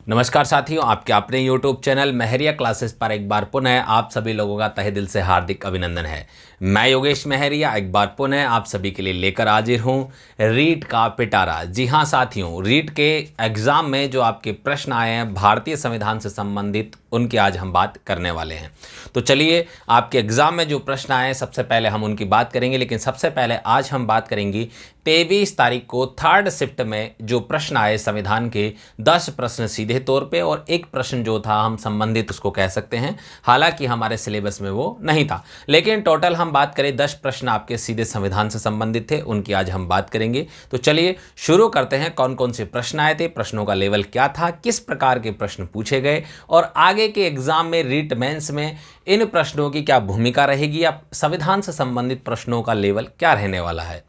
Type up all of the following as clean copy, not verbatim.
नमस्कार साथियों, आपके अपने YouTube चैनल महरिया क्लासेस पर एक बार पुनः आप सभी लोगों का तहे दिल से हार्दिक अभिनंदन है। मैं योगेश महरिया एक बार पुनः आप सभी के लिए लेकर हाजिर हूँ रीट का पिटारा। जी हाँ साथियों, रीट के एग्ज़ाम में जो आपके प्रश्न आए हैं भारतीय संविधान से संबंधित, उनकी आज हम बात करने वाले हैं। तो चलिए, आपके एग्ज़ाम में जो प्रश्न आए हैं सबसे पहले हम उनकी बात करेंगे, लेकिन सबसे पहले आज हम बात करेंगे 23 तारीख को थर्ड शिफ्ट में जो प्रश्न आए संविधान के 10 प्रश्न सीधे तौर पे और एक प्रश्न जो था हम संबंधित उसको कह सकते हैं, हालांकि हमारे सिलेबस में वो नहीं था, लेकिन टोटल हम बात करें 10 प्रश्न आपके सीधे संविधान से संबंधित थे, उनकी आज हम बात करेंगे। तो चलिए शुरू करते हैं। कौन कौन से प्रश्न आए थे, प्रश्नों का लेवल क्या था, किस प्रकार के प्रश्न पूछे गए और आगे के एग्जाम में रीट मेंस में इन प्रश्नों की क्या भूमिका रहेगी या संविधान से संबंधित प्रश्नों का लेवल क्या रहने वाला है।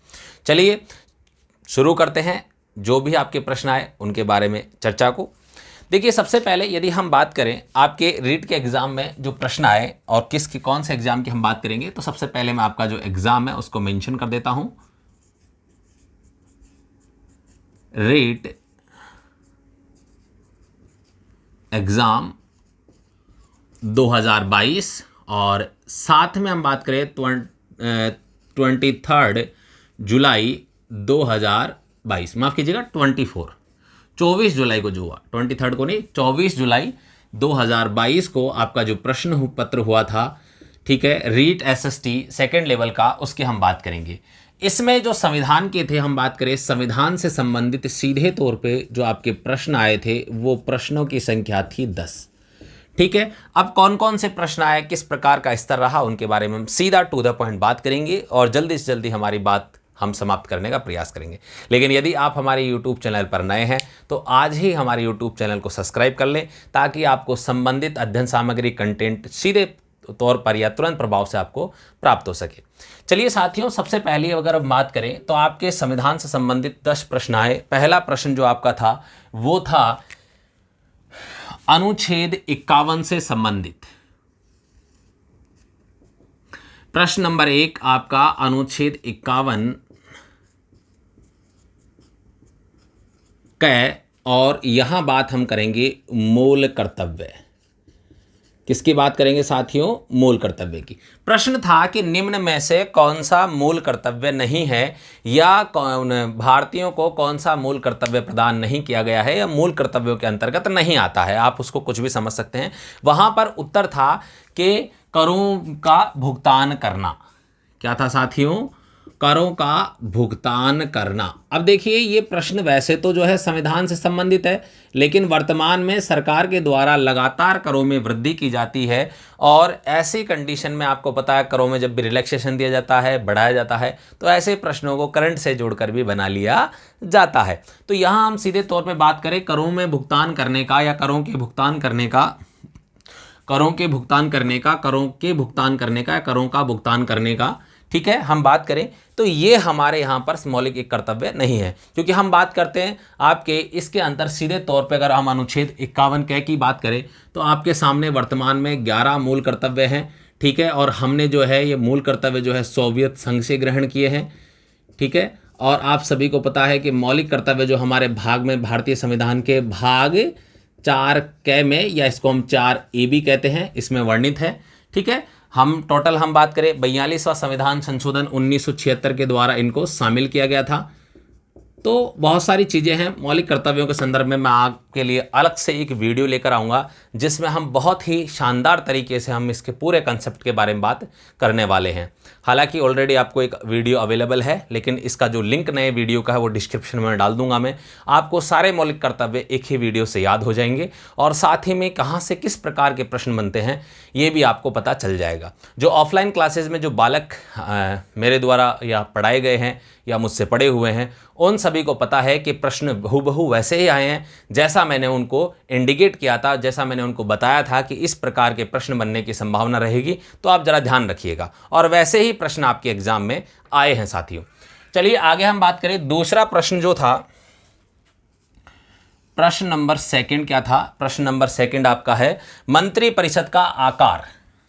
चलिए शुरू करते हैं जो भी आपके प्रश्न आए उनके बारे में चर्चा को। देखिए, सबसे पहले यदि हम बात करें आपके रीट के एग्ज़ाम में जो प्रश्न आए और किसके कौन से एग्ज़ाम की हम बात करेंगे, तो सबसे पहले मैं आपका जो एग्ज़ाम है उसको मेंशन कर देता हूं। रीट एग्ज़ाम 2022 और साथ में हम बात करें 23 जुलाई 2022, माफ़ कीजिएगा 24 जुलाई को जो हुआ, 23 को नहीं 24 जुलाई 2022 को आपका जो प्रश्न पत्र हुआ था, ठीक है, रीट एसएसटी सेकेंड लेवल का, उसकी हम बात करेंगे। इसमें जो संविधान के थे, हम बात करें संविधान से संबंधित सीधे तौर पे जो आपके प्रश्न आए थे वो प्रश्नों की संख्या थी 10। ठीक है, अब कौन कौन से प्रश्न आए, किस प्रकार का स्तर रहा, उनके बारे में हम सीधा टू द पॉइंट बात करेंगे और जल्दी से जल्दी हमारी बात हम समाप्त करने का प्रयास करेंगे। लेकिन यदि आप हमारे YouTube चैनल पर नए हैं तो आज ही हमारे YouTube चैनल को सब्सक्राइब कर लें ताकि आपको संबंधित अध्ययन सामग्री कंटेंट सीधे तौर पर या तुरंत प्रभाव से आपको प्राप्त हो सके। चलिए साथियों, सबसे पहले अगर हम बात करें तो आपके संविधान से संबंधित 10 प्रश्न आए। पहला प्रश्न जो आपका था वो था अनुच्छेद 51 से संबंधित। प्रश्न नंबर 1 आपका अनुच्छेद 51 क, और यहां बात हम करेंगे मूल कर्तव्य। किसकी बात करेंगे साथियों? मूल कर्तव्य की। प्रश्न था कि निम्न में से कौन सा मूल कर्तव्य नहीं है या भारतीयों को कौन सा मूल कर्तव्य प्रदान नहीं किया गया है या मूल कर्तव्यों के अंतर्गत नहीं आता है। आप उसको कुछ भी समझ सकते हैं। वहां पर उत्तर था कि करों का भुगतान करना। क्या था साथियों? करों का भुगतान करना। अब देखिए, ये प्रश्न वैसे तो जो है संविधान से संबंधित है, लेकिन वर्तमान में सरकार के द्वारा लगातार करों में वृद्धि की जाती है और ऐसी कंडीशन में आपको पता है करों में जब भी रिलैक्सेशन दिया जाता है, बढ़ाया जाता है, तो ऐसे प्रश्नों को करंट से जोड़कर भी बना लिया जाता है। तो यहाँ हम सीधे तौर पर बात करें करों में भुगतान करने का या करों के भुगतान करने का, करों के भुगतान करने का, करों के भुगतान करने का, करों का भुगतान करने का, ठीक है, हम बात करें तो ये हमारे यहाँ पर मौलिक एक कर्तव्य नहीं है, क्योंकि हम बात करते हैं आपके इसके अंतर सीधे तौर पे अगर हम अनुच्छेद 51 क की बात करें तो आपके सामने वर्तमान में 11 मूल कर्तव्य हैं। ठीक है, और हमने जो है ये मूल कर्तव्य जो है सोवियत संघ से ग्रहण किए हैं। ठीक है, और आप सभी को पता है कि मौलिक कर्तव्य जो हमारे भाग में भारतीय संविधान के भाग 4 क में, या इसको हम 4A भी कहते हैं, इसमें वर्णित है। ठीक है, हम टोटल हम बात करें 42वां संविधान संशोधन 1976 के द्वारा इनको शामिल किया गया था। तो बहुत सारी चीज़ें हैं मौलिक कर्तव्यों के संदर्भ में। मैं आपके लिए अलग से एक वीडियो लेकर आऊँगा जिसमें हम बहुत ही शानदार तरीके से हम इसके पूरे कंसेप्ट के बारे में बात करने वाले हैं। हालांकि ऑलरेडी आपको एक वीडियो अवेलेबल है, लेकिन इसका जो लिंक नए वीडियो का है वो डिस्क्रिप्शन में डाल दूंगा मैं। आपको सारे मौलिक कर्तव्य एक ही वीडियो से याद हो जाएंगे और साथ ही में कहाँ से किस प्रकार के प्रश्न बनते हैं ये भी आपको पता चल जाएगा। जो ऑफलाइन क्लासेज में जो बालक मेरे द्वारा या पढ़ाए गए हैं या मुझसे पढ़े हुए हैं, उन सभी को पता है कि प्रश्न हूबहू वैसे ही आए हैं जैसा मैंने उनको इंडिकेट किया था, जैसा मैंने उनको बताया था कि इस प्रकार के प्रश्न बनने की संभावना रहेगी। तो आप जरा ध्यान रखिएगा, और वैसे ही प्रश्न आपके एग्जाम में आए हैं साथियों। चलिए आगे हम बात करें। दूसरा प्रश्न जो था, प्रश्न नंबर 2 क्या था? प्रश्न नंबर 2 आपका है मंत्री परिषद का आकार।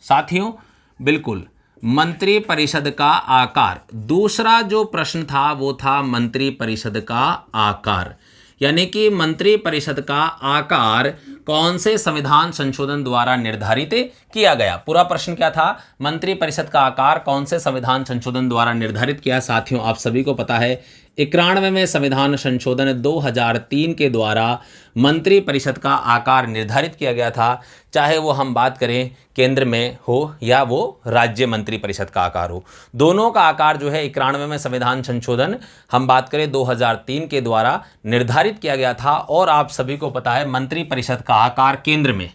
साथियों बिल्कुल, मंत्री परिषद का आकार। दूसरा जो प्रश्न था वो था मंत्री परिषद का आकार। यानी कि मंत्री परिषद का आकार कौन से संविधान संशोधन द्वारा निर्धारित किया गया। पूरा प्रश्न क्या था, मंत्री परिषद का आकार कौन से संविधान संशोधन द्वारा निर्धारित किया। साथियों आप सभी को पता है 91वें संविधान संशोधन 2003 के द्वारा मंत्री परिषद का आकार निर्धारित किया गया था, चाहे वो हम बात करें केंद्र में हो या वो राज्य मंत्री परिषद का आकार हो। दोनों का आकार जो है 91वें संविधान संशोधन हम बात करें 2003 के द्वारा निर्धारित किया गया था। और आप सभी को पता है मंत्री परिषद का आकार केंद्र में,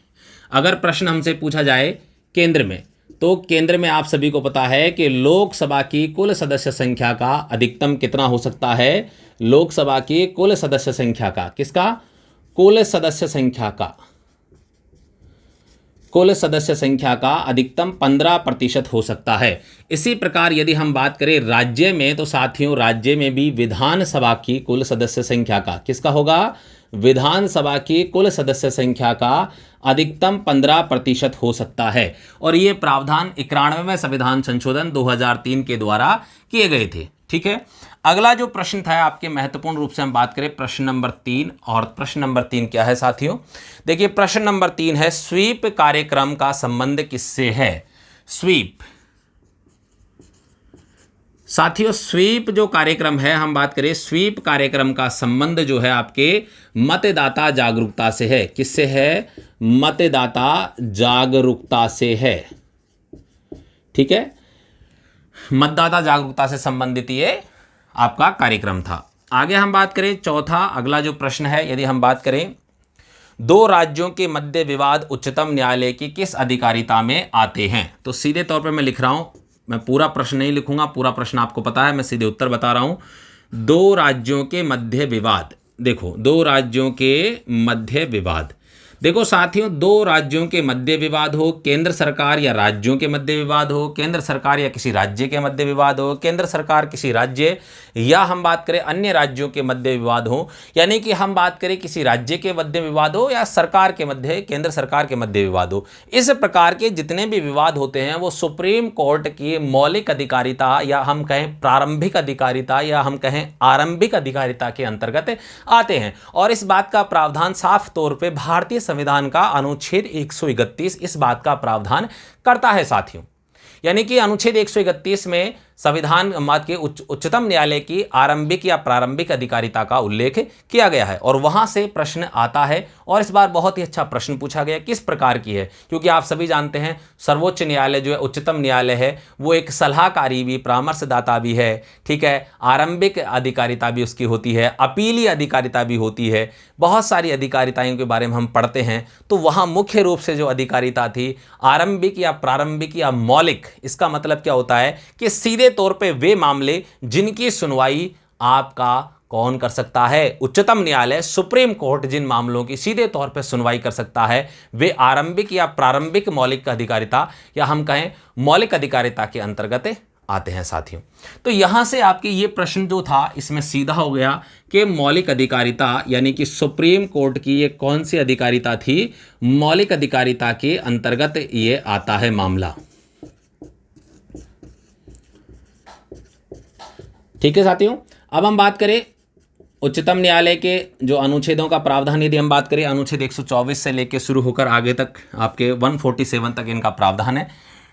अगर प्रश्न हमसे पूछा जाए केंद्र में, तो केंद्र में आप सभी को पता है कि लोकसभा की कुल सदस्य संख्या का अधिकतम कितना हो सकता है। लोकसभा की कुल सदस्य संख्या का, किसका, कुल सदस्य संख्या का, कुल सदस्य संख्या का अधिकतम 15% हो सकता है। इसी प्रकार यदि हम बात करें राज्य में, तो साथियों राज्य में भी विधानसभा की कुल सदस्य संख्या का, किसका होगा, विधानसभा की कुल सदस्य संख्या का अधिकतम 15% हो सकता है। और ये प्रावधान 91वें संविधान संशोधन 2003 के द्वारा किए गए थे। ठीक है, अगला जो प्रश्न था आपके महत्वपूर्ण रूप से हम बात करें प्रश्न नंबर 3। और प्रश्न नंबर 3 क्या है साथियों, देखिए प्रश्न नंबर 3 है स्वीप कार्यक्रम का संबंध किससे है। स्वीप, साथियों स्वीप जो कार्यक्रम है, हम बात करें स्वीप कार्यक्रम का संबंध जो है आपके मतदाता जागरूकता से है। किससे है, मतदाता जागरूकता से है। ठीक है, मतदाता जागरूकता से संबंधित ये आपका कार्यक्रम था। आगे हम बात करें चौथा, अगला जो प्रश्न है, यदि हम बात करें दो राज्यों के मध्य विवाद उच्चतम न्यायालय की किस अधिकारिता में आते हैं। तो सीधे तौर पर मैं लिख रहा हूं, मैं पूरा प्रश्न नहीं लिखूंगा, पूरा प्रश्न आपको पता है, मैं सीधे उत्तर बता रहा हूं। दो राज्यों के मध्य विवाद, देखो दो राज्यों के मध्य विवाद, देखो साथियों दो राज्यों के मध्य विवाद हो, केंद्र सरकार या राज्यों के मध्य विवाद हो, केंद्र सरकार या किसी राज्य के मध्य विवाद हो, केंद्र सरकार किसी राज्य या हम बात करें अन्य राज्यों के मध्य विवाद हो, यानी कि हम बात करें किसी राज्य के मध्य विवाद हो या सरकार के मध्य, केंद्र सरकार के मध्य विवाद हो, इस प्रकार के जितने भी विवाद होते हैं वो सुप्रीम कोर्ट की मौलिक अधिकारिता या हम कहें प्रारंभिक अधिकारिता या हम कहें आरंभिक अधिकारिता के अंतर्गत आते हैं। और इस बात का प्रावधान साफ तौर पर भारतीय संविधान का अनुच्छेद 131 इस बात का प्रावधान करता है साथियों। यानी कि अनुच्छेद 131 में संविधान मत के उच्चतम न्यायालय की आरंभिक या प्रारंभिक अधिकारिता का उल्लेख किया गया है। और वहां से प्रश्न आता है, और इस बार बहुत ही अच्छा प्रश्न पूछा गया, किस प्रकार की है, क्योंकि आप सभी जानते हैं सर्वोच्च न्यायालय जो है उच्चतम न्यायालय है वो एक सलाहकारी भी, परामर्शदाता भी है। ठीक है, आरंभिक अधिकारिता भी उसकी होती है, अपीलीय अधिकारिता भी होती है, बहुत सारी अधिकारिताओं के बारे में हम पढ़ते हैं। तो वहाँ मुख्य रूप से जो अधिकारिता थी आरंभिक या प्रारंभिक या मौलिक, इसका मतलब क्या होता है कि सीधे तौर पे वे मामले जिनकी सुनवाई आपका कौन कर सकता है, उच्चतम न्यायालय सुप्रीम कोर्ट जिन मामलों की सीधे तौर पे सुनवाई कर सकता है वे आरंभिक या प्रारंभिक मौलिक अधिकारिता या हम कहें मौलिक अधिकारिता के अंतर्गत आते हैं साथियों। तो यहां से आपके ये प्रश्न जो था इसमें सीधा हो गया कि मौलिक अधिकारिता यानी कि सुप्रीम कोर्ट की ये कौन सी अधिकारिता थी, मौलिक अधिकारिता के अंतर्गत ये आता है मामला। ठीक है साथियों, अब हम बात करें उच्चतम न्यायालय के जो अनुच्छेदों का प्रावधान, यदि हम बात करें अनुच्छेद 124 से लेकर शुरू होकर आगे तक आपके 147 तक इनका प्रावधान है।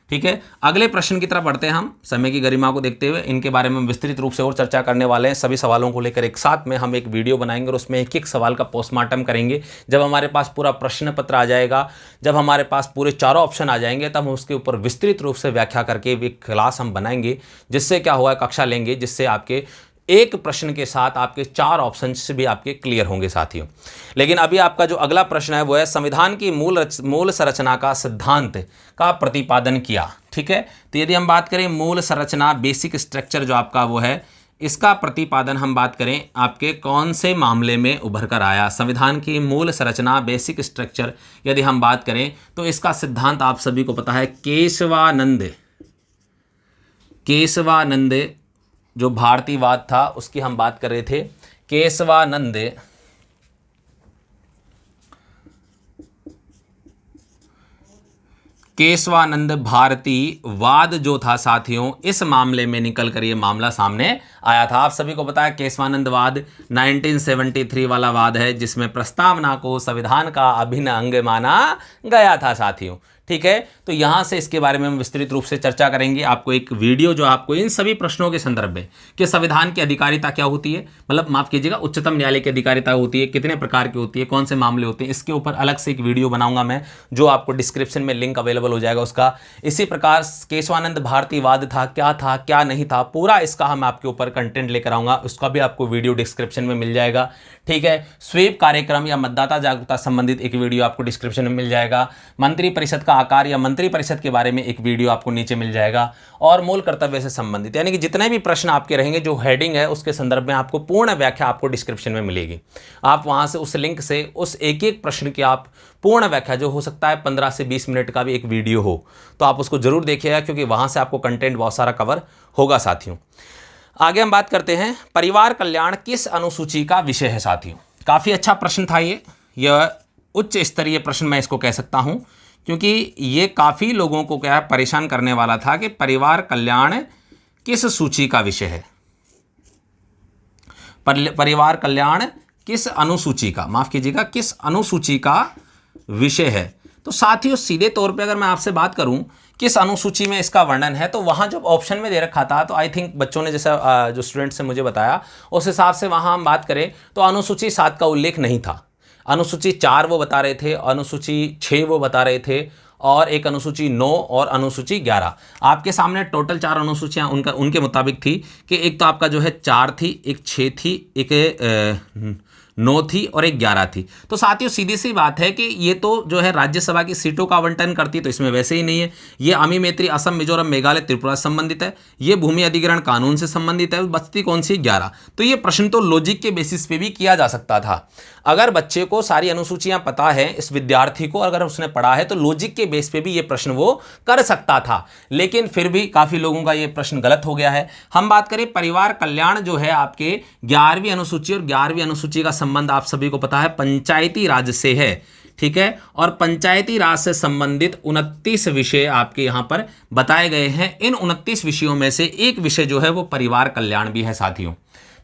ठीक है, अगले प्रश्न की तरफ बढ़ते हैं हम, समय की गरिमा को देखते हुए इनके बारे में विस्तृत रूप से और चर्चा करने वाले हैं। सभी सवालों को लेकर एक साथ में हम एक वीडियो बनाएंगे और उसमें एक एक सवाल का पोस्टमार्टम करेंगे। जब हमारे पास पूरा प्रश्न पत्र आ जाएगा, जब हमारे पास पूरे चारों ऑप्शन आ जाएंगे, तब हम उसके ऊपर विस्तृत रूप से व्याख्या करके एक क्लास हम बनाएंगे, जिससे क्या होगा, कक्षा लेंगे, जिससे आपके एक प्रश्न के साथ आपके 4 ऑप्शन से भी आपके क्लियर होंगे साथियों। लेकिन अभी आपका जो अगला प्रश्न है वो है संविधान की मूल संरचना का सिद्धांत का प्रतिपादन किया। ठीक है, तो यदि हम बात करें मूल संरचना, बेसिक स्ट्रक्चर जो आपका वो है, इसका प्रतिपादन हम बात करें आपके कौन से मामले में उभर कर आया। संविधान की मूल संरचना, बेसिक स्ट्रक्चर यदि हम बात करें तो इसका सिद्धांत आप सभी को पता है, केशवानंद जो भारतीयवाद था उसकी हम बात कर रहे थे। केशवानंद केशवानंद भारती वाद जो था साथियों, इस मामले में निकल कर ये मामला सामने आया था। आप सभी को पता है केशवानंद वाद 1973 वाला वाद है, जिसमें प्रस्तावना को संविधान का अभिन्न अंग माना गया था साथियों। ठीक है, तो यहाँ से इसके बारे में हम विस्तृत रूप से चर्चा करेंगे। आपको एक वीडियो जो आपको इन सभी प्रश्नों के संदर्भ में कि संविधान की अधिकारिता क्या होती है, मतलब माफ कीजिएगा उच्चतम न्यायालय की अधिकारिता होती है, कितने प्रकार की होती है, कौन से मामले होते हैं, इसके ऊपर अलग से एक वीडियो बनाऊंगा मैं, जो आपको डिस्क्रिप्शन में लिंक अवेलेबल हो जाएगा उसका। इसी प्रकार केशवानंद भारती वाद था क्या नहीं था, पूरा इसका हम आपके ऊपर कंटेंट लेकर आऊंगा, उसका भी आपको वीडियो डिस्क्रिप्शन में मिल जाएगा। ठीक है, स्वीप कार्यक्रम या मतदाता जागरूकता संबंधित एक वीडियो आपको डिस्क्रिप्शन में मिल जाएगा। मंत्री परिषद का आकार या मंत्री परिषद के बारे में एक वीडियो आपको नीचे मिल जाएगा, और मूल कर्तव्य से संबंधित यानी कि जितने भी प्रश्न आपके रहेंगे जो हेडिंग है उसके संदर्भ में आपको पूर्ण व्याख्या आपको डिस्क्रिप्शन में मिलेगी। आप वहां से उस लिंक से उस एक एक प्रश्न की आप पूर्ण व्याख्या, जो हो सकता है 15 से 20 मिनट का भी एक वीडियो हो, तो आप उसको जरूर देखिएगा, क्योंकि वहां से आपको कंटेंट बहुत सारा कवर होगा साथियों। आगे हम बात करते हैं, परिवार कल्याण किस अनुसूची का विषय है साथियों। काफ़ी अच्छा प्रश्न था यह उच्च स्तरीय प्रश्न मैं इसको कह सकता हूं, क्योंकि ये काफ़ी लोगों को क्या परेशान करने वाला था कि परिवार कल्याण किस सूची का विषय है, परिवार कल्याण किस अनुसूची का, माफ कीजिएगा किस अनुसूची का विषय है। तो साथियों सीधे तौर पे अगर मैं आपसे बात करूं किस अनुसूची में इसका वर्णन है, तो वहां जब ऑप्शन में दे रखा था, तो आई थिंक बच्चों ने जैसा जो स्टूडेंट्स ने मुझे बताया उस हिसाब से वहां हम बात करें तो अनुसूची 7 का उल्लेख नहीं था। अनुसूची 4 वो बता रहे थे, अनुसूची 6 वो बता रहे थे, और एक अनुसूची 9 और अनुसूची 11। आपके सामने टोटल 4 अनुसूचियां उनके मुताबिक थी कि एक तो आपका जो है 4 थी, एक 6 थी, एक 9 थी और एक 11 थी। तो साथियों सीधी सी बात है कि ये तो जो है राज्यसभा की सीटों का आवंटन करती है, तो इसमें वैसे ही नहीं है। ये अमी मैत्री असम मिजोरम मेघालय त्रिपुरा से संबंधित है, ये भूमि अधिग्रहण कानून से संबंधित है, बचती कौन सी 11। तो ये प्रश्न तो लॉजिक के बेसिस पे भी किया जा सकता था। अगर बच्चे को सारी अनुसूचियां पता है, इस विद्यार्थी को अगर उसने पढ़ा है, तो लॉजिक के बेस पे भी ये प्रश्न वो कर सकता था, लेकिन फिर भी काफी लोगों का ये प्रश्न गलत हो गया है। हम बात करें परिवार कल्याण जो है आपके 11वीं अनुसूची, और 11वीं अनुसूची का संबंध आप सभी को पता है पंचायती राज से है। ठीक है, और पंचायती राज से संबंधित 29 विषय आपके यहां पर बताए गए हैं। इन 29 विषयों में से एक विषय जो है वो परिवार कल्याण भी है साथियों।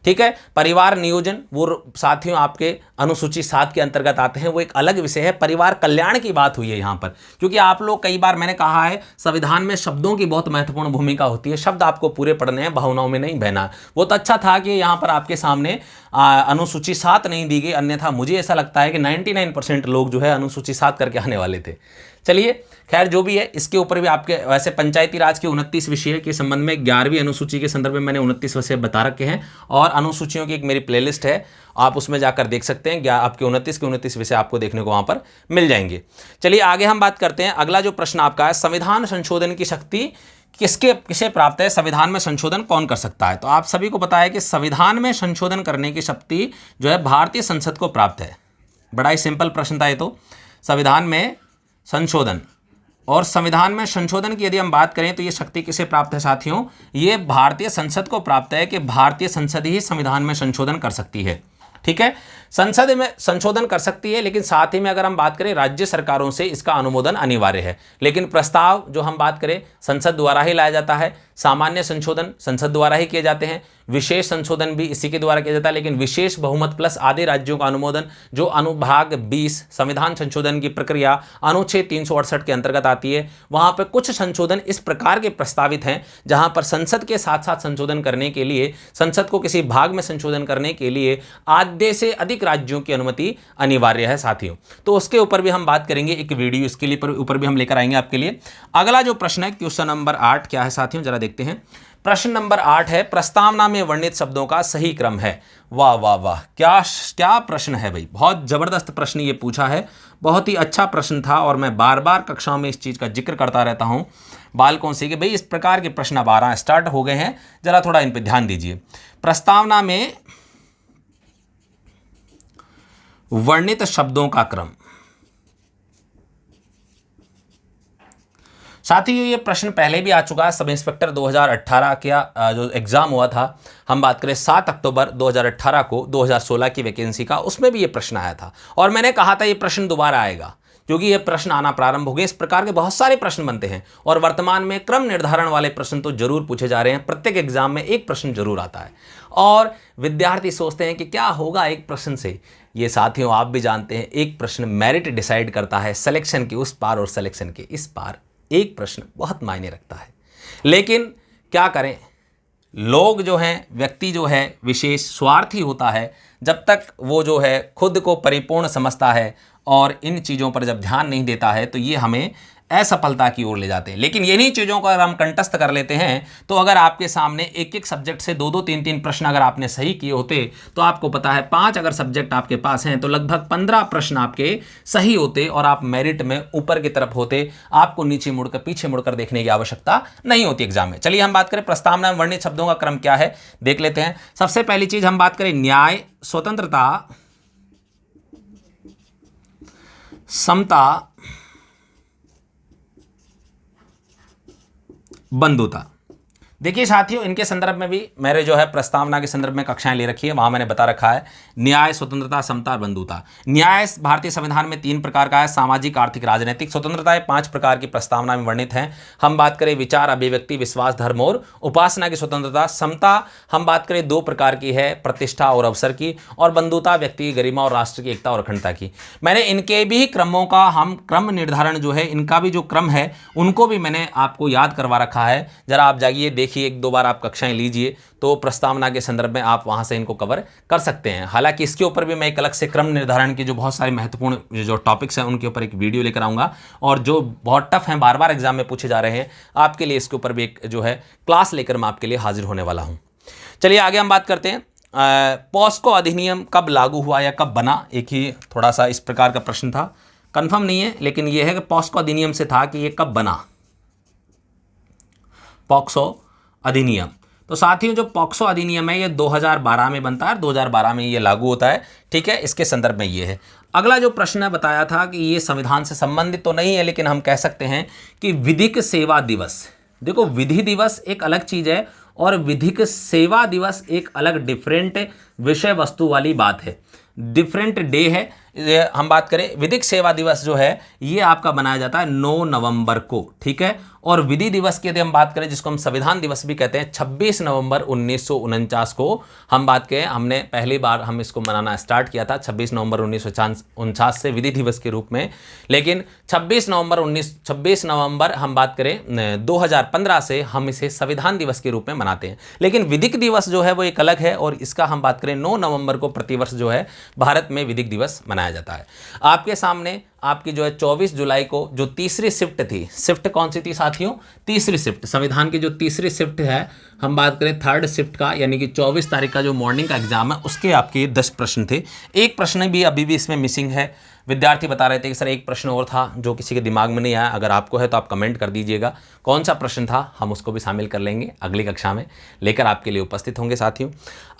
ठीक है, परिवार नियोजन वो साथियों आपके अनुसूची 7 के अंतर्गत आते हैं, वो एक अलग विषय है। परिवार कल्याण की बात हुई है यहाँ पर, क्योंकि आप लोग कई बार मैंने कहा है संविधान में शब्दों की बहुत महत्वपूर्ण भूमिका होती है। शब्द आपको पूरे पढ़ने हैं, भावनाओं में नहीं बहना। वो तो अच्छा था कि यहाँ पर आपके सामने अनुसूची 7 नहीं दी गई, अन्यथा मुझे ऐसा लगता है कि 99% लोग जो है अनुसूची 7 करके आने वाले थे। चलिए खैर जो भी है, इसके ऊपर भी आपके वैसे पंचायती राज के 29 विषय के संबंध में 11वीं अनुसूची के संदर्भ में मैंने 29 विषय बता रखे हैं, और अनुसूचियों की एक मेरी प्लेलिस्ट है, आप उसमें जाकर देख सकते हैं। आपके 29 के 29 विषय आपको देखने को वहां पर मिल जाएंगे। चलिए आगे हम बात करते हैं। अगला जो प्रश्न आपका है, संविधान संशोधन की शक्ति किसे प्राप्त है, संविधान में संशोधन कौन कर सकता है। तो आप सभी को पता है कि संविधान में संशोधन करने की शक्ति जो है भारतीय संसद को प्राप्त है। बड़ा ही सिंपल प्रश्न था ये तो, संविधान में संशोधन, और संविधान में संशोधन की यदि हम बात करें तो ये शक्ति किसे प्राप्त है साथियों, ये भारतीय संसद को प्राप्त है, कि भारतीय संसद ही संविधान में संशोधन कर सकती है। ठीक है, संसद में संशोधन कर सकती है, लेकिन साथ ही में अगर हम बात करें राज्य सरकारों से इसका अनुमोदन अनिवार्य है। लेकिन प्रस्ताव जो हम बात करें संसद द्वारा ही लाया जाता है, सामान्य संशोधन संसद द्वारा ही किए जाते हैं, विशेष संशोधन भी इसी के द्वारा किया जाता है, लेकिन विशेष बहुमत प्लस आधे राज्यों का अनुमोदन जो अनुभाग 20 संविधान संशोधन की प्रक्रिया अनुच्छेद 368 के अंतर्गत आती है, वहां पर कुछ संशोधन इस प्रकार के प्रस्तावित हैं जहां पर संसद के साथ साथ संशोधन करने के लिए, संसद को किसी भाग में संशोधन करने के लिए आधे से अधिक राज्यों की अनुमति अनिवार्य है साथियों। तो उसके ऊपर भी हम बात करेंगे, एक वीडियो इसके लिए ऊपर भी हम लेकर आएंगे आपके लिए। अगला जो प्रश्न है क्वेश्चन नंबर 8 क्या है साथियों, जरा देखते हैं। प्रश्न नंबर 8 है, प्रस्तावना में वर्णित शब्दों का सही क्रम है। वाह वाह वाह, क्या प्रश्न है भाई, बहुत जबरदस्त प्रश्न ये पूछा है, बहुत ही अच्छा प्रश्न था, और मैं बार बार कक्षाओं में इस चीज का जिक्र करता रहता हूं बालकों से कि भाई इस प्रकार के प्रश्न अब आ रहा स्टार्ट हो गए हैं, जरा थोड़ा इन पर ध्यान दीजिए। प्रस्तावना में वर्णित शब्दों का क्रम। साथियों ये प्रश्न पहले भी आ चुका है, सब इंस्पेक्टर 2018 का जो एग्जाम हुआ था, हम बात करें 7 अक्टूबर 2018 को 2016 की वैकेंसी का, उसमें भी ये प्रश्न आया था, और मैंने कहा था ये प्रश्न दोबारा आएगा, क्योंकि ये प्रश्न आना प्रारंभ हो गए। इस प्रकार के बहुत सारे प्रश्न बनते हैं और वर्तमान में क्रम निर्धारण वाले प्रश्न तो जरूर पूछे जा रहे हैं। प्रत्येक एग्जाम में एक प्रश्न जरूर आता है और विद्यार्थी सोचते हैं कि क्या होगा एक प्रश्न से। ये साथियों आप भी जानते हैं, एक प्रश्न मेरिट डिसाइड करता है, सिलेक्शन के उस पार और सिलेक्शन के इस पार एक प्रश्न बहुत मायने रखता है। लेकिन क्या करें, लोग जो हैं, व्यक्ति जो है विशेष स्वार्थी होता है। जब तक वो जो है खुद को परिपूर्ण समझता है और इन चीज़ों पर जब ध्यान नहीं देता है तो ये हमें असफलता की ओर ले जाते हैं। लेकिन इन्हीं चीज़ों को अगर हम कंठस्थ कर लेते हैं तो अगर आपके सामने एक एक सब्जेक्ट से 2-2 3-3 प्रश्न अगर आपने सही किए होते तो आपको पता है 5 अगर सब्जेक्ट आपके पास हैं तो लगभग 15 प्रश्न आपके सही होते और आप मेरिट में ऊपर की तरफ होते। आपको नीचे मुड़कर पीछे मुड़कर देखने की आवश्यकता नहीं होती एग्जाम में। चलिए हम बात करें प्रस्तावना में वर्णित शब्दों का क्रम क्या है, देख लेते हैं। सबसे पहली चीज हम बात करें न्याय, स्वतंत्रता, समता, बंधुता। देखिए साथियों, इनके संदर्भ में भी मेरे जो है प्रस्तावना के संदर्भ में कक्षाएं ले रखी है, वहां मैंने बता रखा है न्याय, स्वतंत्रता, समता और बंधुता। न्याय भारतीय संविधान में 3 प्रकार का है, सामाजिक, आर्थिक, राजनीतिक। स्वतंत्रता 5 प्रकार की प्रस्तावना में वर्णित है। हम बात करें विचार, अभिव्यक्ति, विश्वास, धर्म और उपासना की स्वतंत्रता। समता हम बात करें 2 प्रकार की है, प्रतिष्ठा और अवसर की। और बंधुता व्यक्ति की गरिमा और राष्ट्र की एकता और अखंडता की। मैंने इनके भी क्रमों का हम क्रम निर्धारण जो है, इनका भी जो क्रम है उनको भी मैंने आपको याद करवा रखा है। जरा आप जाइए देखिए, 1-2 बार आप कक्षाएं लीजिए तो प्रस्तावना के संदर्भ में आप वहां से इनको कवर कर सकते हैं। हालांकि इसके ऊपर भी मैं एक अलग से क्रम निर्धारण के जो बहुत सारे महत्वपूर्ण जो टॉपिक्स हैं उनके ऊपर एक वीडियो लेकर आऊंगा और जो बहुत टफ हैं, बार बार एग्जाम में पूछे जा रहे हैं, आपके लिए इसके ऊपर भी एक जो है क्लास लेकर मैं आपके लिए हाजिर होने वाला हूं। चलिए आगे हम बात करते हैं। पॉस्को अधिनियम कब लागू हुआ या कब बना, एक ही थोड़ा सा इस प्रकार का प्रश्न था, कंफर्म नहीं है लेकिन यह है कि पॉस्को अधिनियम से था कि यह कब बना, पॉक्सो अधिनियम। तो साथियों जो पॉक्सो अधिनियम है ये 2012 में बनता है, 2012 में ये लागू होता है। ठीक है, इसके संदर्भ में ये है। अगला जो प्रश्न बताया था कि ये संविधान से संबंधित तो नहीं है लेकिन हम कह सकते हैं कि विधिक सेवा दिवस। देखो, विधि दिवस एक अलग चीज है और विधिक सेवा दिवस एक अलग डिफरेंट विषय वस्तु वाली बात है, डिफरेंट डे है। हम बात करें विधिक सेवा दिवस जो है ये आपका बनाया जाता है 9 नवंबर को। ठीक है, और विधि दिवस की यदि हम बात करें जिसको हम संविधान दिवस भी कहते हैं, 26 नवंबर 1949 को हम बात करें, हमने पहली बार हम इसको मनाना स्टार्ट किया था 26 नवंबर 1949 से विधि दिवस के रूप में। लेकिन 26 नवंबर हम बात करें 2015 से हम इसे संविधान दिवस के रूप में मनाते हैं। लेकिन विधिक दिवस जो है वो एक अलग है और इसका हम बात करें 9 नवंबर को प्रतिवर्ष जो है भारत में विधिक दिवस मनाया जाता है। आपके सामने आपकी जो है 24 जुलाई को जो तीसरी शिफ्ट थी, शिफ्ट कौन सी थी साथियों, तीसरी शिफ्ट, संविधान की जो तीसरी शिफ्ट है, हम बात करें थर्ड शिफ्ट का, यानी कि 24 तारीख का जो मॉर्निंग का एग्जाम है उसके आपके 10 प्रश्न थे। एक प्रश्न भी अभी भी इसमें मिसिंग है। विद्यार्थी बता रहे थे कि सर एक प्रश्न और था जो किसी के दिमाग में नहीं आया। अगर आपको है तो आप कमेंट कर दीजिएगा कौन सा प्रश्न था, हम उसको भी शामिल कर लेंगे अगली कक्षा में, लेकर आपके लिए उपस्थित होंगे। साथियों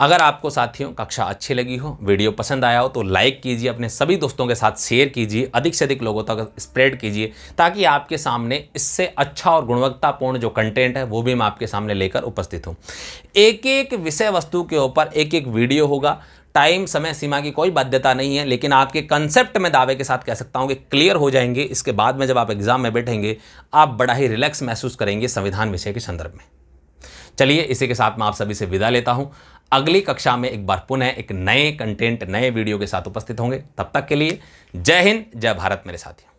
अगर आपको साथियों कक्षा अच्छी लगी हो, वीडियो पसंद आया हो तो लाइक कीजिए, अपने सभी दोस्तों के साथ शेयर कीजिए, अधिक से अधिक लोगों तक स्प्रेड कीजिए ताकि आपके सामने इससे अच्छा और गुणवत्तापूर्ण जो कंटेंट है वो भी मैं आपके सामने लेकर उपस्थित हूँ। एक एक विषय वस्तु के ऊपर एक एक वीडियो होगा। टाइम समय सीमा की कोई बाध्यता नहीं है, लेकिन आपके कंसेप्ट में दावे के साथ कह सकता हूं कि क्लियर हो जाएंगे। इसके बाद में जब आप एग्जाम में बैठेंगे आप बड़ा ही रिलैक्स महसूस करेंगे संविधान विषय के संदर्भ में। चलिए इसी के साथ मैं आप सभी से विदा लेता हूं। अगली कक्षा में एक बार पुनः एक नए कंटेंट, नए वीडियो के साथ उपस्थित होंगे। तब तक के लिए जय हिंद, जय भारत मेरे साथियों।